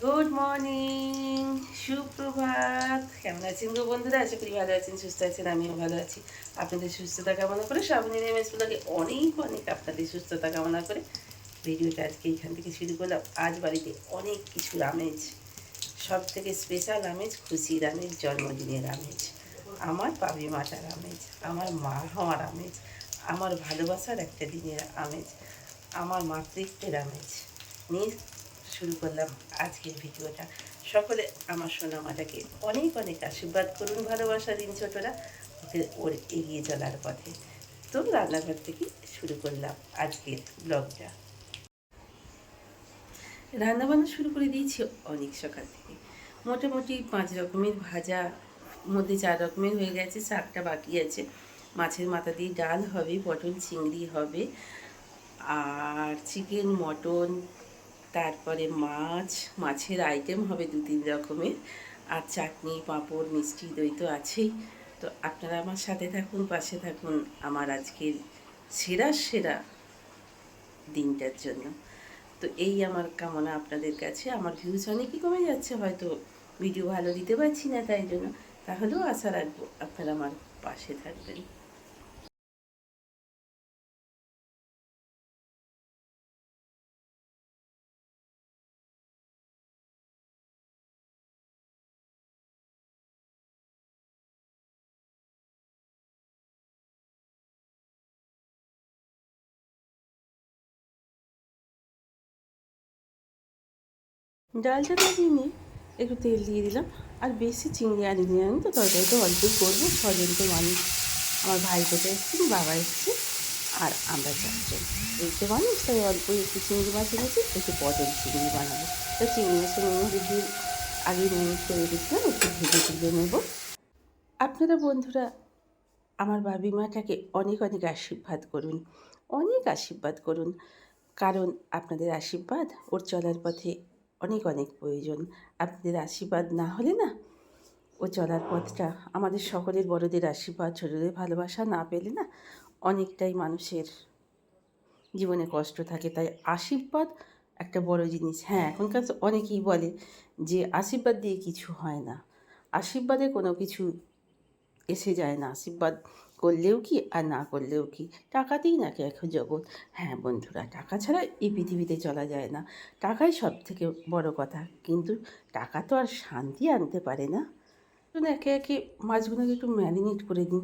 Good morning, সুপ্রভাত। কেমন আছেন গো বন্ধুরা? আশা করি ভালো আছেন, সুস্থ আছেন। আমিও ভালো আছি। আপনাদের সুস্থতা কামনা করে সাবধানে এমএসগুলোকে অনেক অনেক আপনাদের সুস্থতা কামনা করে ভিডিওটা আজকে এখান থেকে শুরু করলাম। আজ বাড়িতে অনেক কিছুর আমেজ, সব থেকে স্পেশাল আমেজ, খুশির আমেজ, জন্মদিনের আমেজ, আমার পাবি মাটার আমেজ, আমার মা হওয়ার আমেজ, আমার ভালোবাসার একটা দিনের আমেজ, আমার মাতৃত্বের আমেজ নিয়ে শুরু করলাম আজকের ভিডিওটা। সকলে আমার সোনা মাটাকে অনেক অনেক আশীর্বাদ করুন, ভালোবাসা দিন ছোটরা, ওর এগিয়ে চলার পথে। তো রান্নাঘর থেকে শুরু করলাম আজকের ব্লগটা। রান্নাবান্না শুরু করে দিয়েছি অনেক সকাল থেকে। মোটামুটি 5 রকমের ভাজা, মধ্যে 4 রকমের হয়ে গেছে, শাকটা বাকি আছে। মাছের মাথা দিয়ে ডাল হবে, পটল চিংড়ি হবে, আর চিকেন, মটন, তারপরে মাছের আইটেম হবে 2-3 রকমের, আর চাটনি, পাঁপড়, মিষ্টি দই তো আছেই। তো আপনারা আমার সাথে থাকুন, পাশে থাকুন আমার আজকের সেরা সেরা দিনটার জন্য। তো এই আমার কামনা আপনাদের কাছে। আমার ভিউজ অনেকই কমে যাচ্ছে, হয়তো ভিডিও ভালো দিতে পারছি না, তাই জন্য। তাহলেও আশা রাখবো আপনারা আমার পাশে থাকবেন। ডালটা নামিয়ে নিয়ে একটু তেল দিয়ে দিলাম। আর বেশি চিংড়ি আনিনি, আমি তো তরকারিটা অল্পই করবো, 6 জন তো মানুষ। আমার ভাই কোথায় এসেছেন, বাবা এসছে, আর আমরা 4 জন। এই তো মানুষ, তাই অল্পই একটু চিংড়ি মাছ এনেছি, একটু পটল চিংড়ি বানাবো। তো চিংড়ি মাছের নুন দিয়ে আগে ম্যারিনেট করে রেখেছিলাম, একটু ভেজে তুলে নেব। আপনারা বন্ধুরা আমার বাবি মাটাকে অনেক অনেক আশীর্বাদ করুন, অনেক আশীর্বাদ করুন। কারণ আপনাদের আশীর্বাদ ওর চলার পথে অনেক অনেক প্রয়োজন। আপনাদের আশীর্বাদ না হলে না, ও চলার পথটা, আমাদের সকলের বড়দের আশীর্বাদ, ছোটদের ভালোবাসা না পেলে না, অনেকটাই মানুষের জীবনে কষ্ট থাকে। তাই আশীর্বাদ একটা বড় জিনিস। হ্যাঁ, এখনকার তো অনেকেই বলে যে আশীর্বাদ দিয়ে কিছু হয় না, আশীর্বাদে কোনো কিছু এসে যায় না, আশীর্বাদ করলেও কি আর না করলেও কি, টাকাতেই নাকি এখন জগৎ। হ্যাঁ বন্ধুরা, টাকা ছাড়া এই পৃথিবীতে চলা যায় না, টাকাই সব থেকে বড় কথা। কিন্তু টাকা তো আর শান্তি আনতে পারে না। একে একে মাছগুলোকে একটু ম্যারিনেট করে দিই।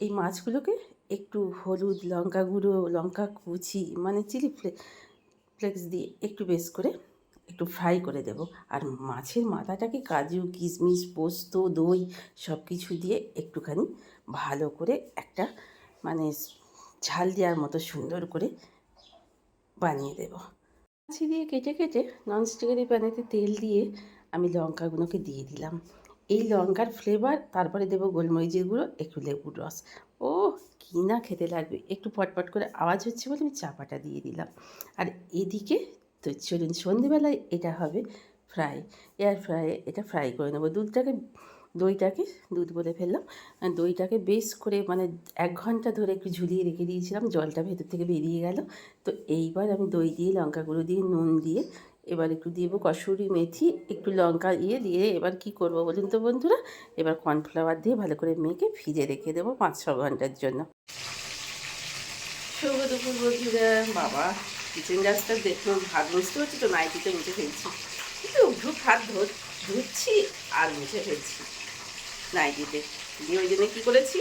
এই মাছগুলোকে একটু হলুদ, লঙ্কা গুঁড়ো, লঙ্কা কুচি, মানে চিলি ফ্লেক্স দিয়ে একটু বেশ করে একটু ফ্রাই করে দেব। আর মাছের মাথাটাকে কাজু, কিশমিশ, পোস্ত, দই সব কিছু দিয়ে একটুখানি ভালো করে একটা, মানে ঝাল দেওয়ার মতো সুন্দর করে বানিয়ে দেব। মাছি দিয়ে কেটে কেটে ননস্টিকের এই প্যানেতে তেল দিয়ে আমি লঙ্কাগুলোকে দিয়ে দিলাম। এই লঙ্কার ফ্লেভার, তারপরে দেবো গোলমরিচের গুঁড়ো, একটু লেবুর রস। ও কী না খেতে লাগবে! একটু পটপট করে আওয়াজ হচ্ছে বলে আমি চাপাটা দিয়ে দিলাম। আর এদিকে তো চলুন, সন্ধেবেলায় এটা হবে ফ্রাই, এয়ার ফ্রাইয়ে এটা ফ্রাই করে নেবো। দইটাকে, দুধ বলে ফেললাম, দইটাকে বেশ করে, মানে 1 ঘন্টা ধরে একটু ঝুলিয়ে রেখে দিয়েছিলাম, জলটা ভেতর থেকে বেরিয়ে গেল। তো এইবার আমি দই দিয়ে, লঙ্কা গুঁড়ো দিয়ে, নুন দিয়ে, এবার একটু দেবো কসুরি মেথি, একটু লঙ্কা দিয়ে এবার কি করব বলুন তো বন্ধুরা, এবার কর্নফ্লাওয়ার দিয়ে ভালো করে মেখে ফ্রিজে রেখে দেবো 5-6 ঘন্টার জন্য। শুভ দুপুর বন্ধুরা। বাবা, কিচেন গ্যাসটা দেখুন, ভাত বুঝতে পারছি তো, নাইটিতে মুছে ফেলছি, কিন্তু হাত ধুচ্ছি আর মুছে ফেলছি নাইটিতে দিয়ে। ওই জন্য কী করেছি,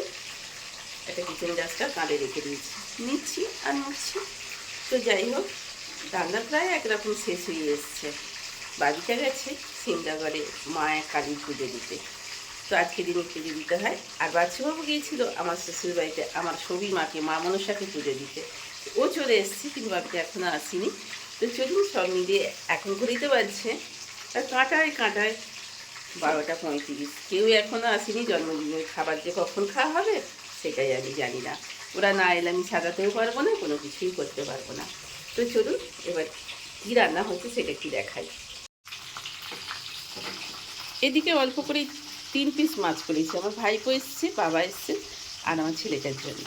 একটা কিচেন গ্যাসটা কাঁধে রেখে দিয়েছি, নিচ্ছি আর মুছছি। তো যাই হোক, রান্না প্রায় একরকম শেষ হয়ে এসছে। বাড়িতে গেছে সিমলাগড়ে মায়ের কালীর পুজো দিতে। তো আজকে দিনে পুজো দিতে হয়। আর বাচ্চুবাবু গিয়েছিল আমার শ্বশুর বাড়িতে আমার সবই মাকে, মা মনসাকে পুজো দিতে। ও চলে এসেছি, কিন্তু বাড়িতে এখনও আসিনি। তো চলুন সব মিলিয়ে এখন ঘুরিতে পারছে আর কাঁটায় কাঁটায় 12টা 35। কেউ এখনও আসেনি, জন্মদিনের খাবার যে কখন খাওয়া হবে সেটাই আমি জানি না। ওরা না এলে আমি সাজাতেও পারবো না, কোনো কিছুই করতে পারবো না। তো চলুন এবার কী রান্না হচ্ছে সেটা একটু দেখাই। এদিকে অল্প করে 3 পিস মাছ করেছি, আমার ভাইপো এসছে, বাবা এসছে, আর আমার ছেলেটার জন্য।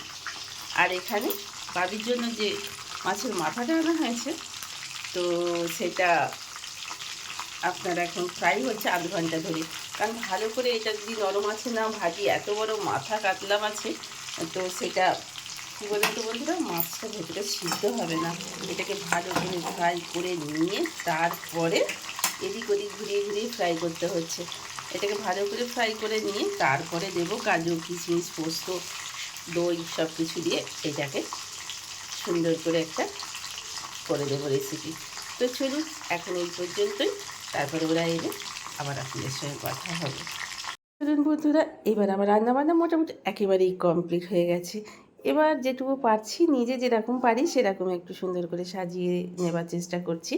আর এখানে বাবির জন্য যে মাছের মাথাটা আনা হয়েছে, তো সেটা আপনার এখন ফ্রাই হচ্ছে আধ ঘন্টা ধরে। কারণ ভালো করে এটা যদি নরম আছে না ভাজি, এত বড় মাথা কাতলা মাছে, তো সেটা কী বলেন তো বন্ধুরা, মাছটা ভেতরে সিদ্ধ হবে না। এটাকে ভালো করে ফ্রাই করে নিয়ে তারপরে এদিক ওদিক ঘুরিয়ে ঘুরিয়ে ফ্রাই করতে হচ্ছে। এটাকে ভালো করে ফ্রাই করে নিয়ে তারপরে দেবো কাজু, কিশমিশ, পোস্ত, দই সব কিছু দিয়ে এটাকে সুন্দর করে একটা করে দেবো রেসিপি। তো চলুন এখন এই পর্যন্তই, তারপরে ওরা এলে আবার আপনাদের সঙ্গে কথা হবে। চলুন বন্ধুরা, এবার আমার রান্নাবান্না মোটামুটি একেবারেই কমপ্লিট হয়ে গেছে। এবার যেটুকু পারছি, নিজে যেরকম পারি সেরকম একটু সুন্দর করে সাজিয়ে নেবার চেষ্টা করছি।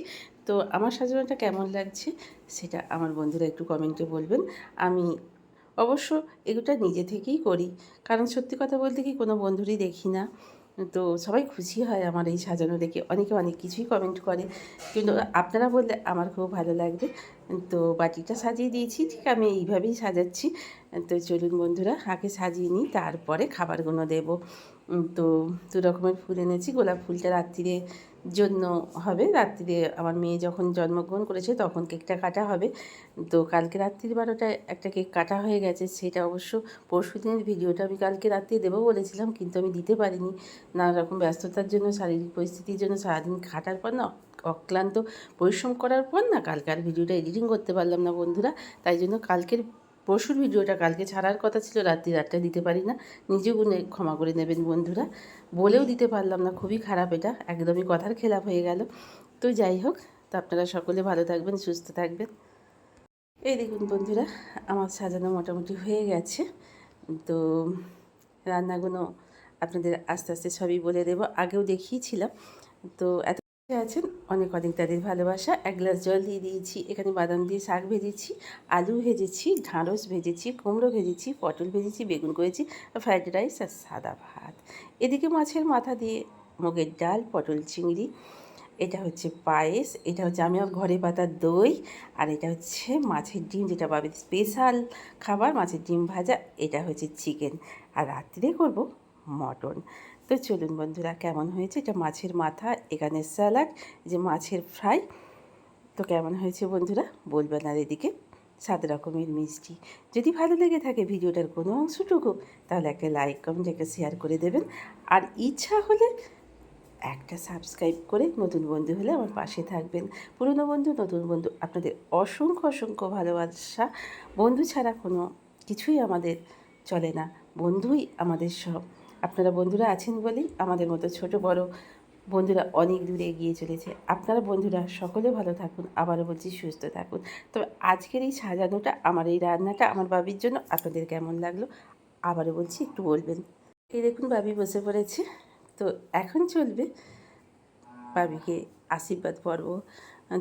তো আমার সাজানোটা কেমন লাগছে সেটা আমার বন্ধুরা একটু কমেন্টে বলবেন। আমি অবশ্য এগুলো নিজে থেকেই করি, কারণ সত্যি কথা বলতে কি কোনো বন্ধুরই দেখি না। তো সবাই খুশি হয় আমার এই সাজানো দেখে, অনেকে অনেক কিছুই কমেন্ট করে, কিন্তু আপনারা বললে আমার খুব ভালো লাগবে। তো বাটিটা সাজিয়ে দিয়েছি, ঠিক আমি এইভাবেই সাজাচ্ছি। তো চলুন বন্ধুরা, আগে সাজিয়ে নিই, তারপরে খাবারগুলো দেবো। তো দু রকমের ফুল এনেছি। গোলাপ ফুলটা রাত্রিরে জন্য হবে, রাত্রিরে আমার মেয়ে যখন জন্মগ্রহণ করেছে তখন কেকটা কাটা হবে। তো কালকে রাত্রির 12টায় একটা কেক কাটা হয়ে গেছে, সেটা অবশ্য পরশু দিনের ভিডিওটা আমি কালকে রাত্রে দেবো বলেছিলাম, কিন্তু আমি দিতে পারিনি। নানা রকম ব্যস্ততার জন্য, শারীরিক পরিস্থিতির জন্য, সারাদিন খাটার পর না, অক্লান্ত পরিশ্রম করার পর না, কালকে আর ভিডিওটা এডিটিং করতে পারলাম না বন্ধুরা। তাই জন্য পরশুর ভিডিওটা কালকে ছাড়ার কথা ছিল, রাত্রি 8টায় দিতে পারি না। নিজে গুণে ক্ষমা করে নেবেন বন্ধুরা, বলেও দিতে পারলাম না, খুবই খারাপ, এটা একদমই কথার খেলাপ হয়ে গেল। তো যাই হোক, তো আপনারা সকলে ভালো থাকবেন, সুস্থ থাকবেন। এই দেখুন বন্ধুরা, আমার সাজানো মোটামুটি হয়ে গেছে। তো রান্নাগুলো আপনাদের আস্তে আস্তে সবই বলে দেবো, আগেও দেখিয়েছিলাম। তো এত আছেন, অনেক অনেক তাদের ভালোবাসা। 1 গ্লাস জল দিয়ে দিয়েছি, এখানে বাদাম দিয়ে শাক ভেজেছি, আলু ভেজেছি, ঢ্যাঁড়স ভেজেছি, কুমড়ো ভেজেছি, পটল ভেজেছি, বেগুন করেছি, ফ্রাইড রাইস আর সাদা ভাত। এদিকে মাছের মাথা দিয়ে মুগের ডাল, পটল চিংড়ি, এটা হচ্ছে পায়েস, এটা হচ্ছে আমি ঘরে পাতা দই, আর এটা হচ্ছে মাছের ডিম, যেটা বাবির স্পেশাল খাবার, মাছের ডিম ভাজা। এটা হচ্ছে চিকেন, আর রাত্রে করব মটন। তো চলুন বন্ধুরা, কেমন হয়েছে? এটা মাছের মাথা, এখানে স্যালাড, যে মাছের ফ্রাই। তো কেমন হয়েছে বন্ধুরা বলবেন। আর এদিকে 7 রকমের মিষ্টি। যদি ভালো লেগে থাকে ভিডিওটার কোনো অংশটুকু, তাহলে একটা লাইক, কমেন্ট, একটা শেয়ার করে দেবেন। আর ইচ্ছা হলে একটা সাবস্ক্রাইব করে নতুন বন্ধু হলে আমার পাশে থাকবেন। পুরনো বন্ধু, নতুন বন্ধু, আপনাদের অসংখ্য অসংখ্য ভালোবাসা। বন্ধু ছাড়া কোনো কিছুই আমাদের চলে না, বন্ধুই আমাদের সব। আপনারা বন্ধুরা আছেন বলেই আমাদের মতো ছোট বড় বন্ধুরা অনেক দূরে এগিয়ে চলেছে। আপনারা বন্ধুরা সকলে ভালো থাকুন, আবারও বলছি সুস্থ থাকুন। তবে আজকের এই সাজানোটা, আমার এই রান্নাটা আমার বাবির জন্য আপনাদের কেমন লাগলো আবারও বলছি একটু বলবেন। এই দেখুন বাবি বসে পড়েছে। তো এখন চলবে বাবিকে আশীর্বাদ পর্ব।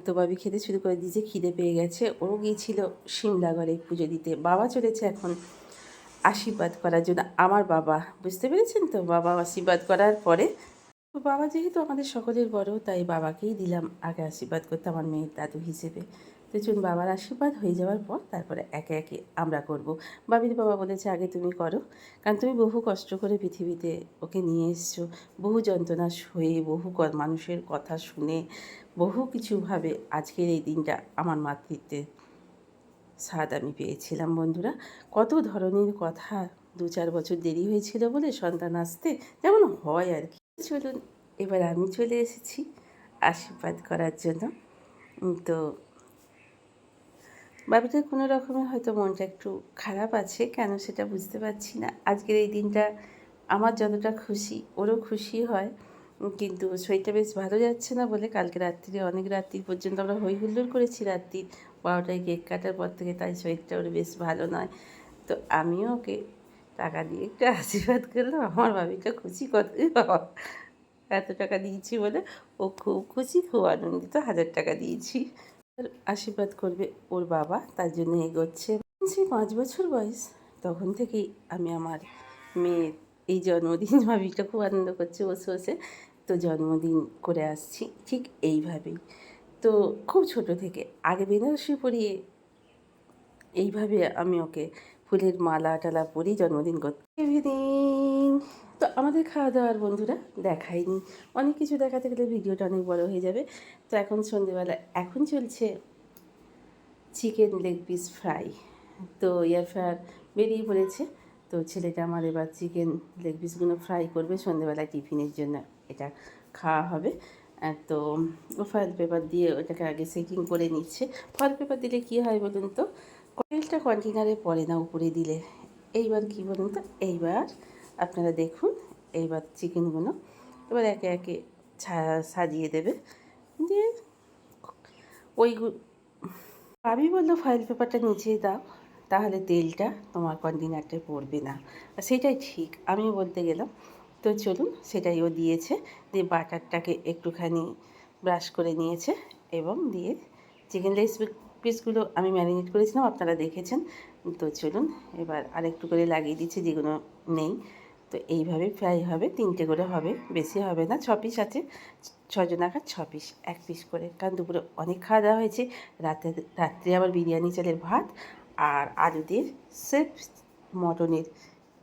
তো বাবি খেতে শুরু করে দিয়েছে, খিদে পেয়ে গেছে। ও গিয়েছিল সিমলাগড়ে পুজো দিতে, বাবা চলেছে এখন আশীর্বাদ করার জন্য। আমার বাবা, বুঝতে পেরেছেন তো, বাবা আশীর্বাদ করার পরে, তো বাবা যেহেতু আমাদের সকলের বড়, তাই বাবাকেই দিলাম আগে আশীর্বাদ করতে, আমার মেয়ের দাদু হিসেবে। তো চলুন, বাবার আশীর্বাদ হয়ে যাওয়ার পর তারপরে একে একে আমরা করব। বাবির বাবা বলেছে আগে তুমি করো, কারণ তুমি বহু কষ্ট করে পৃথিবীতে ওকে নিয়ে এসছো, বহু যন্ত্রণা সয়ে, বহু মানুষের কথা শুনে, বহু কিছুভাবে আজকের এই দিনটা আমার মাতৃত্বের স্বাদ আমি পেয়েছিলাম বন্ধুরা। কত ধরনের কথা, 2-4 বছর দেরি হয়েছিল বলে সন্তান আসতে, যেমন হয় আর কি। চলুন, এবার আমি চলে এসেছি আশীর্বাদ করার জন্য। তো বাবিটার কোনো রকমের হয়তো মনটা একটু খারাপ আছে, কেন সেটা বুঝতে পারছি না। আজকের এই দিনটা আমার যতটা খুশি, ওরও খুশি হয়, কিন্তু শরীরটা বেশ ভালো যাচ্ছে না বলে কালকে রাত্রিরে অনেক রাত্রি পর্যন্ত আমরা হই হুল্লোড় করেছি, রাত্রির 12টায় কেক কাটার পর থেকে, তাই শরীরটা ওর বেশ ভালো নয়। তো আমিও ওকে টাকা দিয়ে একটু আশীর্বাদ করলাম। আমার ভাবিটা খুশি, কত বাবা এত টাকা দিয়েছি বলে ও খুব খুশি, খুব আনন্দিত। 1000 টাকা দিয়েছি। আশীর্বাদ করবে ওর বাবা, তার জন্য এগোচ্ছে। সেই 5 বছর বয়স, তখন থেকেই আমি আমার মেয়ের এই জন্মদিন, ভাবিটা খুব আনন্দ করছে বসে বসে, তো জন্মদিন করে আসছি ঠিক এইভাবেই। তো খুব ছোট থেকে আগে বেনারসি পরিয়ে এইভাবে আমি ওকে ফুলের মালা টালা পরিয়ে জন্মদিন করতে। ইভিনিং, তো আমাদের খাওয়া দাওয়ার বন্ধুরা দেখাইনি, অনেক কিছু দেখাতে গেলে ভিডিওটা অনেক বড় হয়ে যাবে। তো এখন সন্ধেবেলা, এখন চলছে চিকেন লেগ পিস ফ্রাই। তো এয়ার ফ্রায়ার বেরিয়ে পড়েছে। তো ছেলেটা আমার এবার চিকেন লেগ পিসগুলো ফ্রাই করবে, সন্ধ্যেবেলায় টিফিনের জন্য এটা খাওয়া হবে। তো ও ফয়েল পেপার দিয়ে ওটাকে আগে সেটিং করে নিচ্ছে। ফয়েল পেপার দিলে কী হয় বলুন তো, তেলটা কন্টেনারে পড়ে না উপরে দিলে। এইবার কী বলুন তো, এইবার আপনারা দেখুন, এইবার চিকেনগুলো এবার একে একে সাজিয়ে দেবে, দিয়ে ওই ভাবি বললো ফয়েল পেপারটা নিচেই দাও, তাহলে তেলটা তোমার কন্টেনারটায় পড়বে না। সেটাই ঠিক, আমিও বলতে গেলাম। তো চলুন, সেটাই ও দিয়েছে। দিয়ে বাটারটাকে একটুখানি ব্রাশ করে নিয়েছে এবং দিয়ে চিকেন লেগ পিসগুলো আমি ম্যারিনেট করেছিলাম, আপনারা দেখেছেন। তো চলুন, এবার আরেকটু করে লাগিয়ে দিচ্ছে যেগুলো নেই। তো এইভাবে ফ্রাই হবে, 3টে করে হবে, বেশি হবে না। 6 পিস আছে, 6জন আঘাত 6 পিস, 1 পিস করে, কারণ দুপুরে অনেক খাওয়া দাওয়া হয়েছে। রাত্রে আবার বিরিয়ানি চালের ভাত আর আলু দিয়ে স্রেফ মটনের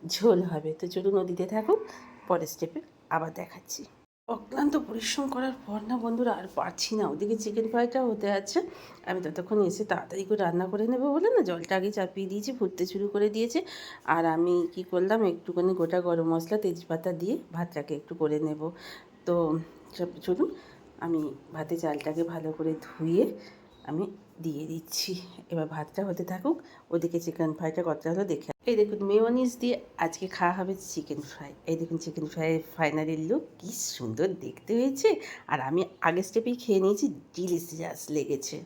ঝোল হবে। তো চলুন, নদীতে থাকুন, পরের স্টেপে আবার দেখাচ্ছি। অক্লান্ত পরিশ্রম করার পর না বন্ধুরা আর পারছি না, ওদিকে চিকেন ফ্রাইটাও হতে আছে। আমি ততক্ষণ এসে তাড়াতাড়ি করে রান্না করে নেবো বলে না জলটা আগে চাপিয়ে দিয়েছি, ফুটতে শুরু করে দিয়েছে। আর আমি কি করলাম, একটুখানি গোটা গরম মশলা তেজপাতা দিয়ে ভাতটাকে একটু করে নেব। তো চলুন, আমি ভাতে চালটাকে ভালো করে ধুয়ে আমি দিয়ে দিচ্ছি। এবার ভাতটা হতে থাকুক, ওদিকে চিকেন ফ্রাইটা কতটা হলো দেখে। এই দেখুন, মেয়োনিজ দিয়ে আজকে খাওয়া হবে চিকেন ফ্রাই। এই দেখুন চিকেন ফ্রাইয়ের ফাইনালি লুক, কী সুন্দর দেখতে হয়েছে। আর আমি আগের স্টেপেই খেয়ে নিয়েছি, ডিলিশিয়াস লেগেছে।